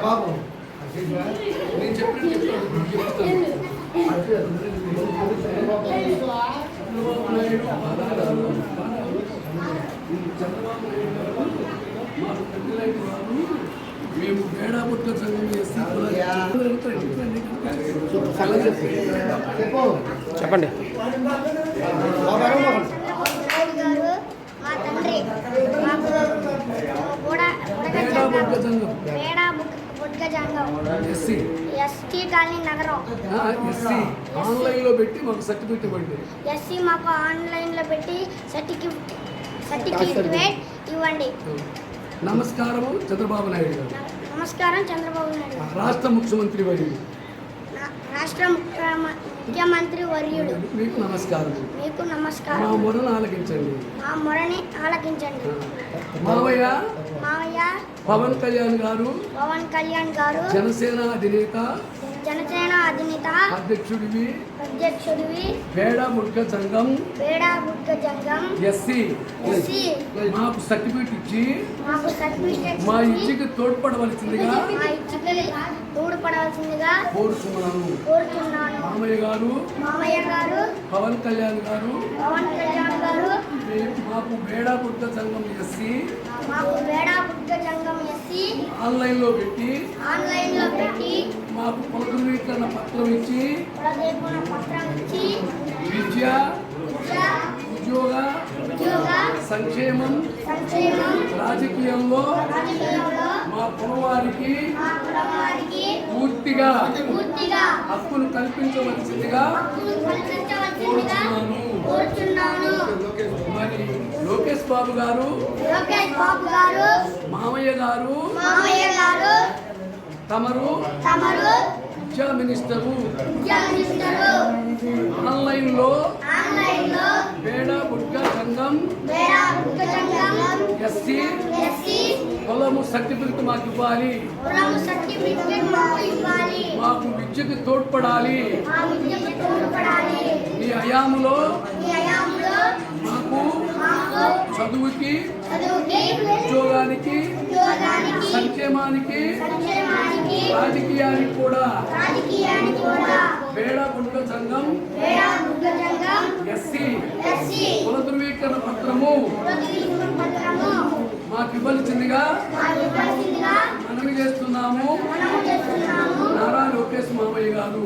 బాబు నేను చెప్పినట్టు మేము వేడాపుట్ట సంఘం చెప్పండి. ఎస్టీ కాలనీ నగరం ఆన్లైన్ లో పెట్టి మాకు సర్టిఫికెట్ ఇవ్వండి. ఎస్సీ మాకు ఆన్లైన్ లో పెట్టి సర్టిఫికెట్ ఇవ్వండి. నమస్కారము చంద్రబాబు నాయుడు గారు. నమస్కారం చంద్రబాబు నాయుడు. రాష్ట్ర ముఖ్యమంత్రి వర్యుడు. రాష్ట్ర ముఖ్యమంత్రి వర్యుడు. మీకు నమస్కారం. మీకు నమస్కారం. మా మొరను ఆలకించండి. మా మొరని ఆలకించండి. మావయ్య పవన్ కళ్యాణ్ గారు జనసేన అధినేత అధ్యక్షుడివి వేడాముట్ట సంఘం ఎస్సీ మాకు సర్టిఫికెట్ ఇచ్చి మా ఇచ్చికి తోడ్పడవలసిందిగా కోరుతున్నాను. మామయ్య గారు పవన్ కళ్యాణ్ గారు మాకు వేడాముట్ట సంఘం ఎస్సీ ఆన్లైన్ లో పెట్టి మాకు పునరుద్ధరణ పత్రం ఇచ్చి విద్య ఉద్యోగ సంక్షేమం రాజకీయంలో మా కులవారికి పూర్తిగా హక్కును కల్పించవలసిందిగా కోరుతున్నాను. మరి లోకేష్ బాబు గారు మామయ్య గారు తమరు విద్యా మినిస్టరు ఆన్లైన్ లో వేడాముట్ట సంఘం ఎస్సీ కులము సర్టిఫికెట్ మాకు ఇవ్వాలి. మాకు విద్యకు తోడ్పడాలి. ఈ హయాంలో మాకు చదువుకి ఉద్యోగానికి సంక్షేమానికి రాజకీయానికి కూడా వేడాముట్ట సంఘం ఎస్సీ కుల ధృవీకరణ పత్రము మాకు ఇవ్వాల్సిందిగా మనవి చేస్తున్నాము. నారా లోకేష్ మామయ్య గారు.